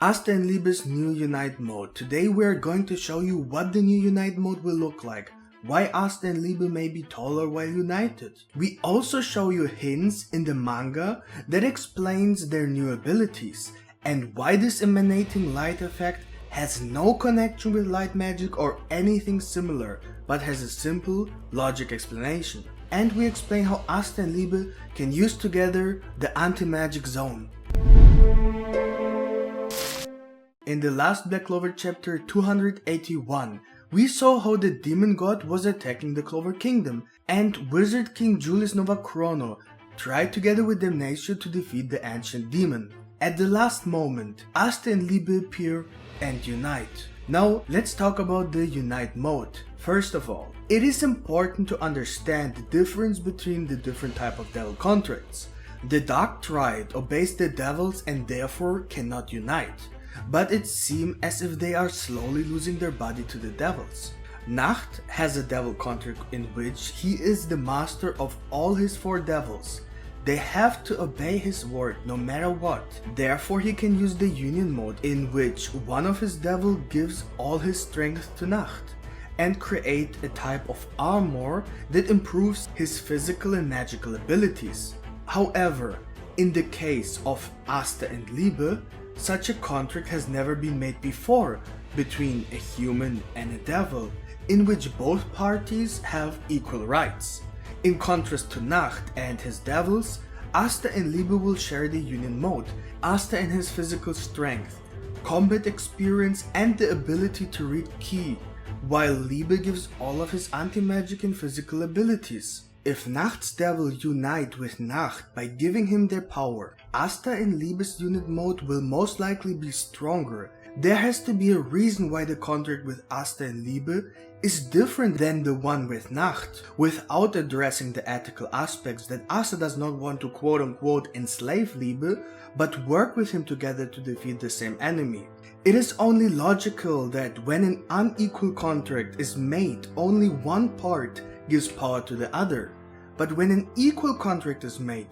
Asta and Liebe's new Unite mode. Today we are going to show you what the new Unite mode will look like, why Asta and Liebe may be taller while united. We also show you hints in the manga that explains their new abilities, and why this emanating light effect has no connection with light magic or anything similar, but has a simple logic explanation. And we explain how Asta and Liebe can use together the anti-magic zone. In the last Black Clover chapter 281, we saw how the demon god was attacking the Clover Kingdom, and Wizard King Julius Novachrono tried together with Damnatio to defeat the ancient demon. At the last moment, Asta and Liebe appear and unite. Now let's talk about the Unite mode. First of all, it is important to understand the difference between the different type of devil contracts. The Dark Triad obeys the devils and therefore cannot unite, but it seems as if they are slowly losing their body to the devils. Nacht has a devil contract in which he is the master of all his 4 devils. They have to obey his word no matter what. Therefore he can use the Union mode, in which one of his devil gives all his strength to Nacht, and create a type of armor that improves his physical and magical abilities. However, in the case of Asta and Liebe, such a contract has never been made before between a human and a devil, in which both parties have equal rights. In contrast to Nacht and his devils, Asta and Liebe will share the Union mode. Asta and his physical strength, combat experience and the ability to read ki, while Liebe gives all of his anti-magic and physical abilities. If Nacht's devil unite with Nacht by giving him their power, Asta and Liebe's unit mode will most likely be stronger. There has to be a reason why the contract with Asta and Liebe is different than the one with Nacht, without addressing the ethical aspects that Asta does not want to quote-unquote enslave Liebe, but work with him together to defeat the same enemy. It is only logical that when an unequal contract is made, only one part gives power to the other. But when an equal contract is made,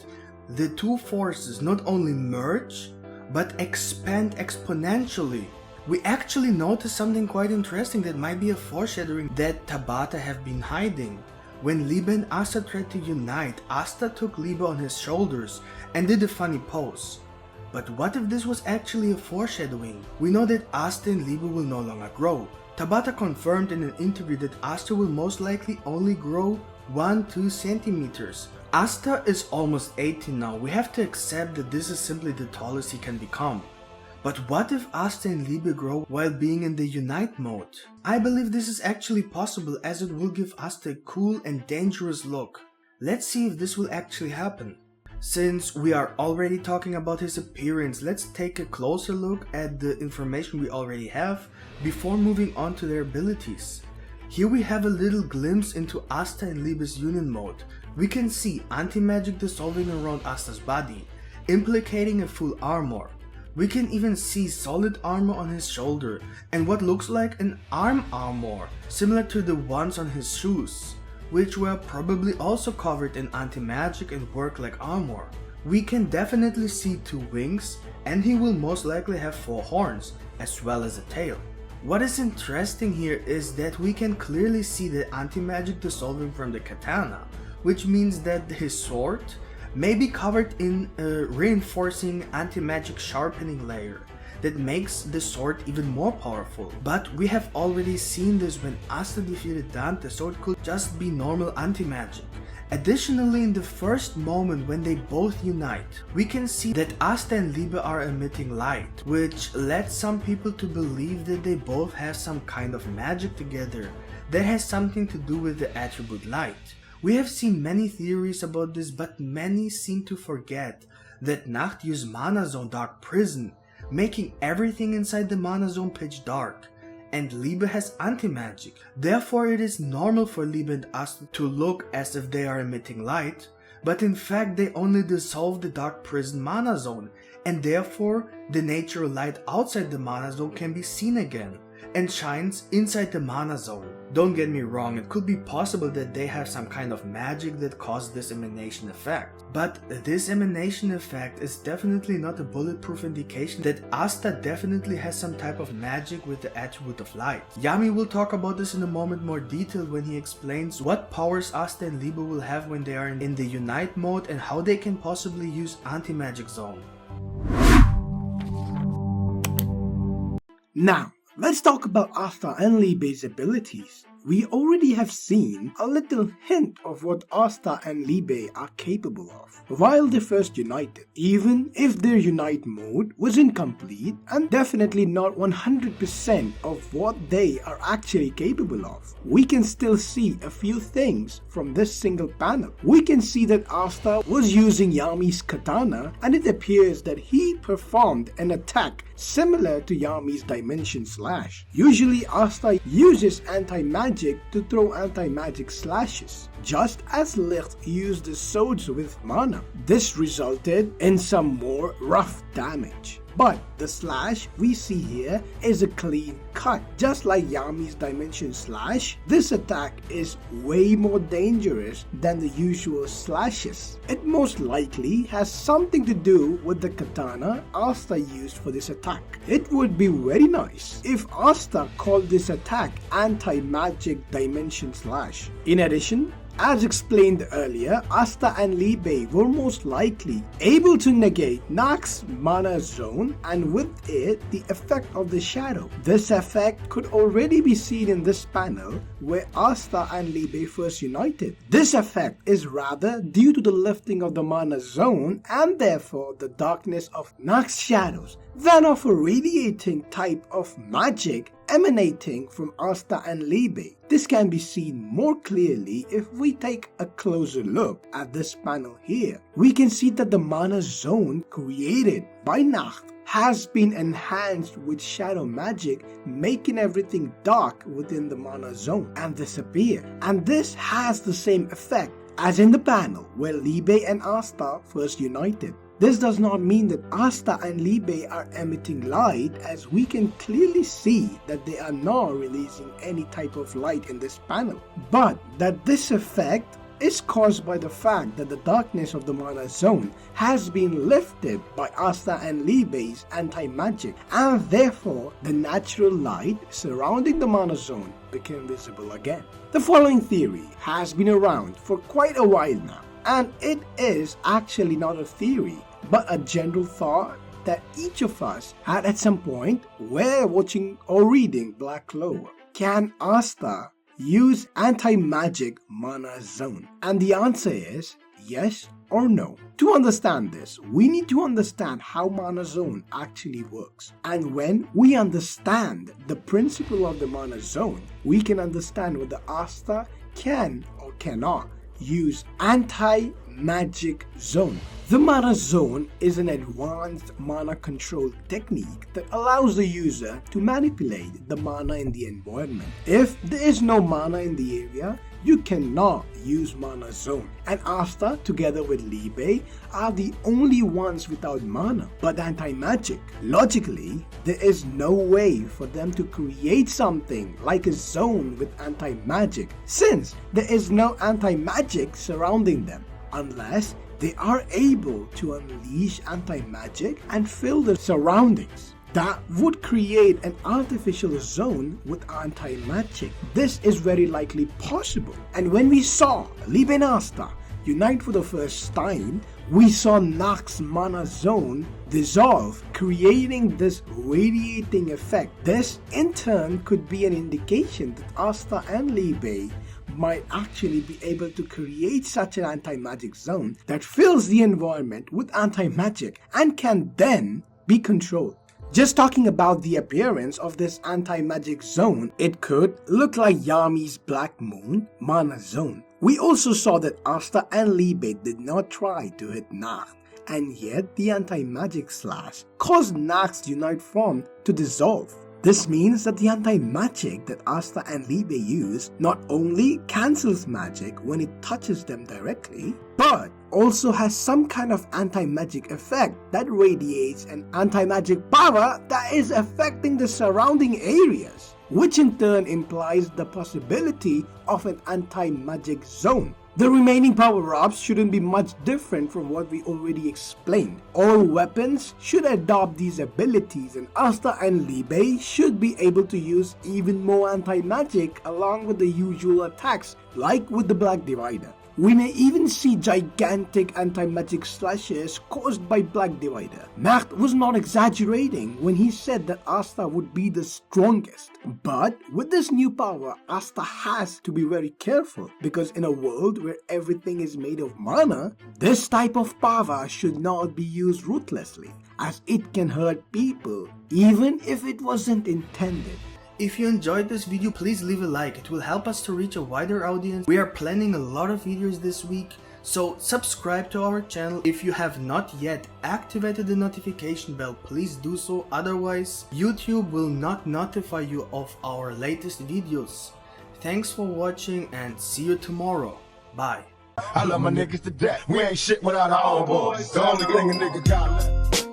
the two forces not only merge, but expand exponentially. We actually noticed something quite interesting that might be a foreshadowing that Tabata have been hiding. When Liebe and Asta tried to unite, Asta took Liebe on his shoulders and did a funny pose. But what if this was actually a foreshadowing? We know that Asta and Liebe will no longer grow. Tabata confirmed in an interview that Asta will most likely only grow 1-2 centimeters. Asta is almost 18 now. We have to accept that this is simply the tallest he can become. But what if Asta and Liebe grow while being in the Unite mode? I believe this is actually possible, as it will give Asta a cool and dangerous look. Let's see if this will actually happen. Since we are already talking about his appearance, let's take a closer look at the information we already have before moving on to their abilities. Here we have a little glimpse into Asta and Liebe's Union mode. We can see anti-magic dissolving around Asta's body, implicating a full armor. We can even see solid armor on his shoulder and what looks like an arm armor, similar to the ones on his shoes, which were probably also covered in anti-magic and work like armor. We can definitely see 2 wings, and he will most likely have 4 horns, as well as a tail. What is interesting here is that we can clearly see the anti-magic dissolving from the katana, which means that his sword may be covered in a reinforcing anti-magic sharpening layer that makes the sword even more powerful. But we have already seen this when Asta defeated Dante, so it could just be normal anti-magic. Additionally, in the first moment when they both unite, we can see that Asta and Liebe are emitting light, which led some people to believe that they both have some kind of magic together that has something to do with the attribute light. We have seen many theories about this, but many seem to forget that Nacht used Mana Zone Dark Prison, making everything inside the Mana Zone pitch dark, and Liebe has anti-magic. Therefore it is normal for Liebe and Asta to look as if they are emitting light, but in fact they only dissolve the Dark Prison Mana Zone, and therefore the natural light outside the Mana Zone can be seen again, and shines inside the Mana Zone. Don't get me wrong, it could be possible that they have some kind of magic that caused this emanation effect. But this emanation effect is definitely not a bulletproof indication that Asta definitely has some type of magic with the attribute of light. Yami will talk about this in a moment more detailed when he explains what powers Asta and Liebe will have when they are in the Unite mode and how they can possibly use anti-magic zone. Now, let's talk about Asta and Liebe's abilities. We already have seen a little hint of what Asta and Liebe are capable of while they first united, even if their Unite mode was incomplete and definitely not 100% of what they are actually capable of. We can still see a few things from this single panel. We can see that Asta was using Yami's katana, and it appears that he performed an attack similar to Yami's Dimension Slash. Usually Asta uses anti-magic to throw anti-magic slashes, just as Licht used the swords with mana. This resulted in some more rough damage. But the slash we see here is a clean cut. Just like Yami's Dimension Slash, this attack is way more dangerous than the usual slashes. It most likely has something to do with the katana Asta used for this attack. It would be very nice if Asta called this attack Anti-Magic Dimension Slash. In addition, as explained earlier, Asta and Liebe were most likely able to negate Nacht's mana zone and with it the effect of the shadow. This effect could already be seen in this panel where Asta and Liebe first united. This effect is rather due to the lifting of the mana zone and therefore the darkness of Nacht's shadows than of a radiating type of magic emanating from Asta and Liebe. This can be seen more clearly if we take a closer look at this panel here. We can see that the mana zone created by Nacht has been enhanced with shadow magic, making everything dark within the mana zone and disappear. And this has the same effect as in the panel where Liebe and Asta first united. This does not mean that Asta and Liebe are emitting light, as we can clearly see that they are not releasing any type of light in this panel, but that this effect is caused by the fact that the darkness of the mana zone has been lifted by Asta and Liebe's anti-magic, and therefore the natural light surrounding the mana zone became visible again. The following theory has been around for quite a while now, and it is actually not a theory but a general thought that each of us had at some point while watching or reading Black Clover. Can Asta use anti-magic mana zone? And the answer is yes or no. To understand this, we need to understand how mana zone actually works. And when we understand the principle of the mana zone, we can understand whether Asta can or cannot use anti-magic zone. The mana zone is an advanced mana control technique that allows the user to manipulate the mana in the environment. If there is no mana in the area, you cannot use mana zone, and Asta together with Liebe are the only ones without mana but anti-magic. Logically, there is no way for them to create something like a zone with anti-magic, since there is no anti-magic surrounding them, unless they are able to unleash anti-magic and fill the surroundings. That would create an artificial zone with anti-magic. This is very likely possible. And when we saw Liebe and Asta unite for the first time, we saw Nacht's mana zone dissolve, creating this radiating effect. This in turn could be an indication that Asta and Liebe might actually be able to create such an anti-magic zone that fills the environment with anti-magic and can then be controlled. Just talking about the appearance of this anti-magic zone, it could look like Yami's Black Moon mana zone. We also saw that Asta and Liebe did not try to hit Nacht, and yet the anti-magic slash caused Nacht's Unite form to dissolve. This means that the anti-magic that Asta and Liebe use not only cancels magic when it touches them directly, but also has some kind of anti-magic effect that radiates an anti-magic power that is affecting the surrounding areas, which in turn implies the possibility of an anti-magic zone. The remaining power-ups shouldn't be much different from what we already explained. All weapons should adopt these abilities, and Asta and Liebe should be able to use even more anti-magic along with the usual attacks, like with the Black Divider. We may even see gigantic anti-magic slashes caused by Black Divider. Macht was not exaggerating when he said that Asta would be the strongest. But with this new power, Asta has to be very careful, because in a world where everything is made of mana, this type of power should not be used ruthlessly, as it can hurt people even if it wasn't intended. If you enjoyed this video, please leave a like, it will help us to reach a wider audience. We are planning a lot of videos this week, so subscribe to our channel. If you have not yet activated the notification bell, please do so, otherwise YouTube will not notify you of our latest videos. Thanks for watching and see you tomorrow. Bye. I love my niggas to death. We ain't shit without our own boys. The only thing a nigga got left.